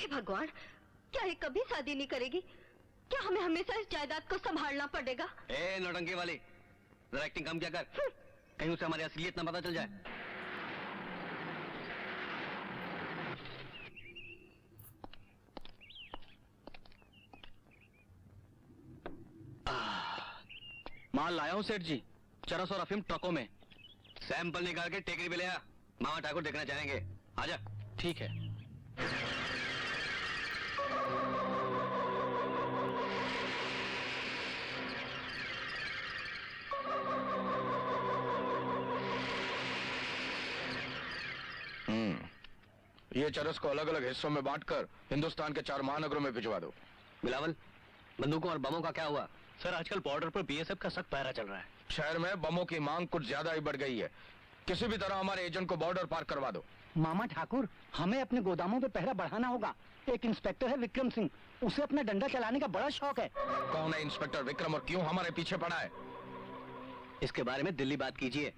हे भगवान, क्या ये कभी शादी नहीं करेगी? क्या हमें हमेशा इस जायदाद को संभालना पड़ेगा? ए नौटंकी वाली, जरा एक्टिंग कम क्या कर, कहीं उसे हमारी असलियत ना पता चल जाए। माल लाया हूँ सेठ जी, चरस और अफीम ट्रकों में। सैंपल निकाल के टेकरी पे ले आ, मामा ठाकुर देखना चाहेंगे। आजा। ठीक है। ये चरस को अलग अलग हिस्सों में बांटकर हिंदुस्तान के 4 महानगरों में भिजवा दो। बिलावल, बंदूकों और बमों का क्या हुआ? सर, आजकल बॉर्डर पर बीएसएफ का सख्त पहरा चल रहा है। शहर में बमों की मांग कुछ ज्यादा ही बढ़ गई है। किसी भी तरह हमारे एजेंट को बॉर्डर पार करवा दो। मामा ठाकुर, हमें अपने गोदामों पे पहरा बढ़ाना होगा। एक इंस्पेक्टर है विक्रम सिंह, उसे अपना डंडा चलाने का बड़ा शौक है। कौन है इंस्पेक्टर विक्रम और क्यों हमारे पीछे पड़ा है? इसके बारे में दिल्ली बात कीजिए।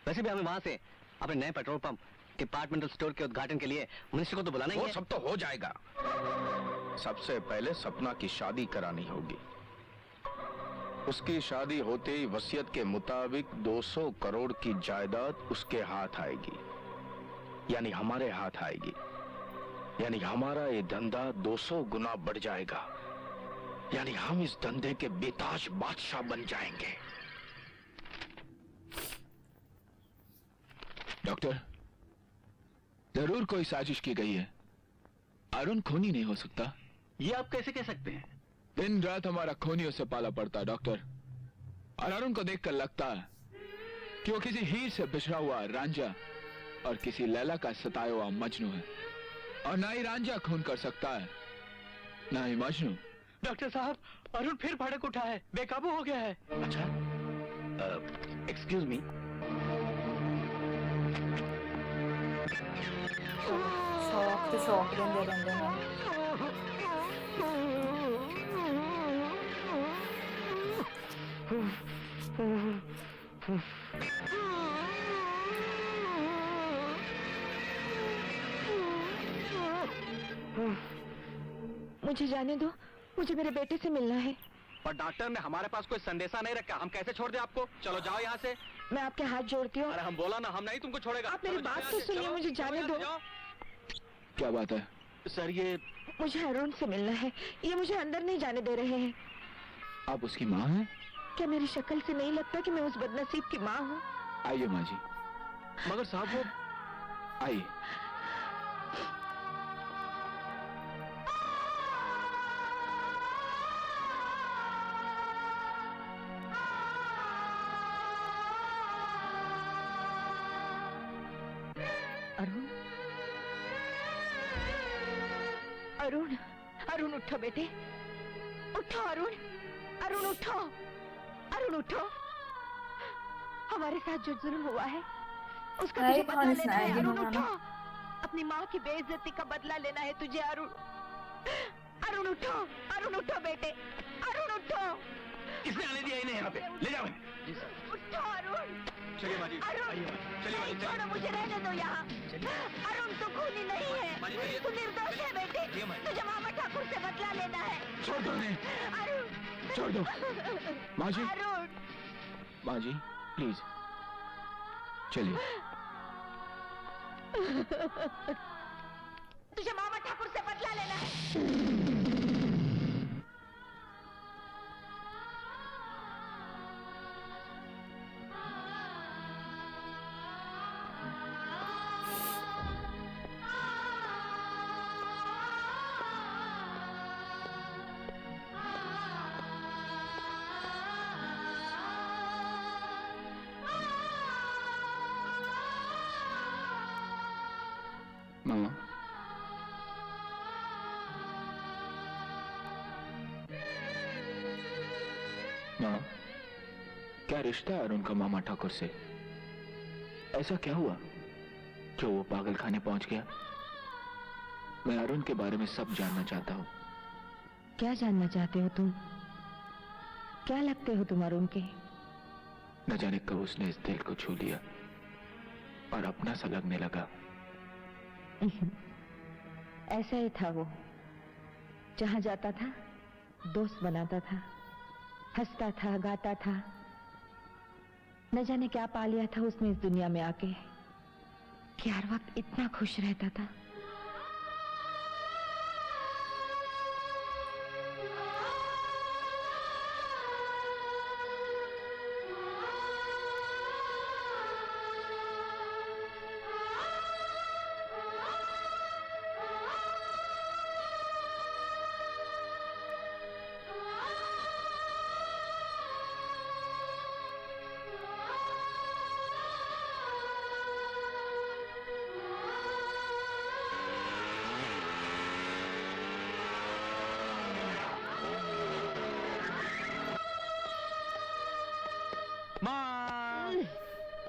वैसे भी हमें वहाँ से अपने नए पेट्रोल पंप, डिपार्टमेंटल स्टोर के उद्घाटन के लिए मिनिस्टर को तो बुलाना ही है। वो सब तो हो जाएगा। सबसे पहले सपना की शादी करानी होगी। उसकी शादी होते ही वसीयत के मुताबिक 200 करोड़ की जायदाद उसके हाथ आएगी, यानी हमारे हाथ आएगी। यानी हमारा ये धंधा 200 गुना बढ़ जाएगा, यानी हम इस धंधे के बेताज बादशाह बन जाएंगे। डॉक्टर, जरूर कोई साजिश की गई है। अरुण खूनी नहीं हो सकता। ये आप कैसे कह सकते हैं? दिन रात हमारा खूनियों से पाला पड़ता है डॉक्टर, और अरुण को देखकर लगता है कि वो किसी हीर से बिछड़ा हुआ रांझा और किसी लैला का सताया हुआ मजनू है। और ना ही रांझा खून कर सकता है, ना ही मजनू। डॉक्टर साहब, अरुण फिर भड़क उठा है, बेकाबू हो गया है। अच्छा, एक्सक्यूज मी। शौक तो शौक देंदे रहंदे ने। मुझे जाने दो, मुझे मेरे बेटे से मिलना है। पर डॉक्टर ने हमारे पास कोई संदेशा नहीं रखा, हम कैसे छोड़ दें आपको? चलो जाओ यहाँ से। मैं आपके हाथ जोड़ती हूँ। अरे हम बोला ना, हम नहीं तुमको छोड़ेगा। आप मेरी बात तो सुनिए, मुझे जाने दो। क्या बात है? सर, ये मुझे अरुण से मिलना है, ये मुझे अंदर नहीं जाने दे रहे हैं। आप उसकी माँ हैं? क्या मेरी शक्ल से नहीं लगता कि मैं उस बदनसीब की माँ हूँ? आइए माँ जी। मगर साहब, वो आइए। अरुण, अरुण, अरुण उठो बेटे, उठो अरुण, अरुण उठो, अरुण उठो। हमारे साथ जो जुल्म हुआ है उसका तुझे बदला लेना है। अरुण उठो, अपनी माँ की बेइज्जती का बदला लेना है तुझे। अरुण, अरुण उठो, अरुण उठो बेटे, अरुण उठो। किसने आने दिया इन्हें यहाँ पे? ले जाओ। उठो अरुण। चलिए माँ जी, अरुण, चलिए माँ जी, छोड़ो, मुझे रहने दो यहाँ। अरुण तू खूनी नहीं है, तू निर्दोष है बेटे, तुझे मामा ठाकुर से बदला लेना है। छोड़ दो उन्हें। अरुण, छोड़ दो। माँ जी, अरुण, माँ जी प्लीज चलिए। तुझे मामा ठाकुर से बदला लेना है। मामा, माँ, क्या रिश्ता है अरुण का मामा ठाकुर से? ऐसा क्या हुआ जो वो पागल खाने पहुंच गया? मैं अरुण के बारे में सब जानना चाहता हूँ। क्या जानना चाहते हो तुम? क्या लगते हो तुम अरुण के? न जाने कब उसने इस दिल को छू लिया और अपना सा लगने लगा। ऐसा ही था वो, जहां जाता था दोस्त बनाता था, हंसता था, गाता था। न जाने क्या पा लिया था उसने इस दुनिया में आके कि हर वक्त इतना खुश रहता था।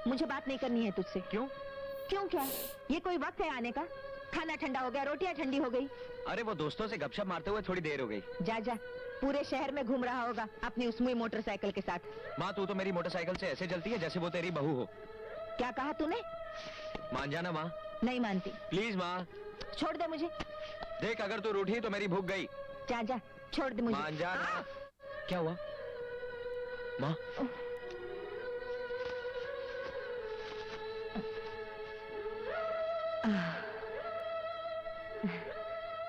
मुझे बात नहीं करनी है तुझसे। क्यों? क्यों क्या? ये कोई वक्त है आने का? खाना ठंडा हो गया, रोटियां ठंडी हो गई। अरे वो दोस्तों से गपशप मारते हुए थोड़ी देर हो गई। जा जा, पूरे शहर में घूम रहा होगा अपनी उस मुई मोटरसाइकिल के साथ। माँ तू तो मेरी मोटरसाइकिल से ऐसे चलती है जैसे वो तेरी बहू हो। क्या कहा तूने? मान जाना माँ। नहीं मानती। प्लीज माँ। छोड़ दे मुझे। देख अगर तू रूठी तो मेरी भूख गई। जा जा, छोड़ दे मुझे। मान जाना। क्या हुआ माँ?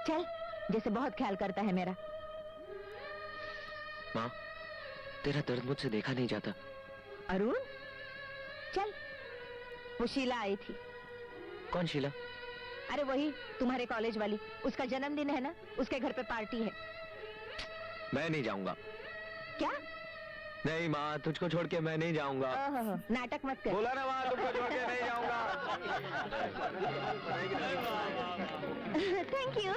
चल, जैसे बहुत ख्याल करता है मेरा। माँ तेरा दर्द मुझसे देखा नहीं जाता। अरुण, चल। वो शीला आई थी। कौन शीला? अरे वही तुम्हारे कॉलेज वाली, उसका जन्मदिन है ना, उसके घर पे पार्टी है। मैं नहीं जाऊंगा। क्या? नहीं माँ, तुझको छोड़ के मैं नहीं जाऊंगा। ओहो, नाटक मत कर। बोला ना माँ, तुमको छोड़ के नहीं जाऊंगा। Thank you.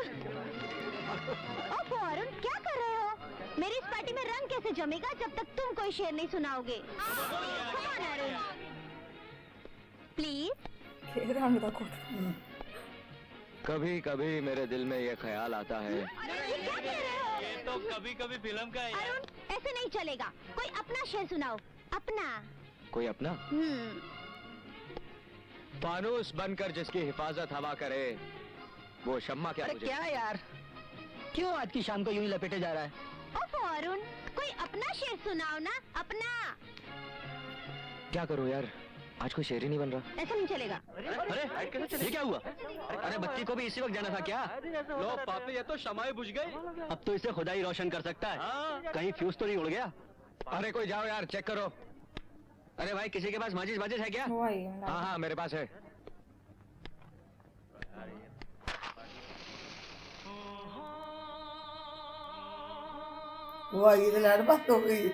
ओह अरुण, क्या कर रहे हो? मेरी इस पार्टी में रंग कैसे जमेगा जब तक तुम कोई शेर नहीं सुनाओगे? Come on, Arun. प्लीज। के रंग दा कोट। कभी कभी मेरे दिल में ये ख्याल आता है। ये क्या कह रहे हो? ये तो कभी कभी फिल्म का है। अरुण, ऐसे नहीं चलेगा। कोई अपना शेर सुनाओ। अपना। कोई अपना? फानूस बनकर जिसकी हिफाजत हवा करे, वो शम्मा क्या अरे मुझे? क्या यार, क्यों आज की शाम को यूं ही लपेटे जा रहा है? ओह अरुण, कोई अपना शेर सुनाओ ना, अपना। क्या करूं यार, आज कोई शेर ही नहीं बन रहा। ऐसा नहीं चलेगा। अरे ये क्या हुआ? अरे बच्ची को भी इसी वक्त जाना था क्या? लो पापी, ये तो शमाए बुझ गए। अब तो इसे खुदा ही रोशन कर सकता है। कहीं फ्यूज तो नहीं उड़ गया? अरे कोई जाओ यार, चेक करो। अरे भाई, किसी के पास माचिस वाचिस है क्या? वही हाँ हाँ मेरे पास है। वही तो लड़ बात हो गई।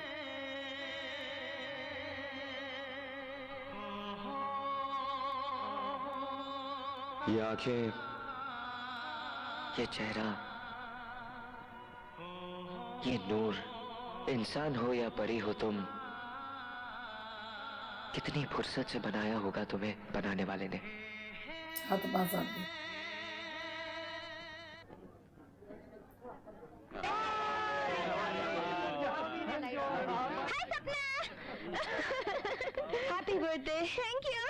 ये आंखें, ये चेहरा, ये नूर, इंसान हो या परी हो तुम, कितनी फुर्सत से बनाया होगा तुम्हें बनाने वाले ने। हाथ पास आती। हाय सपना। Happy birthday. Thank you.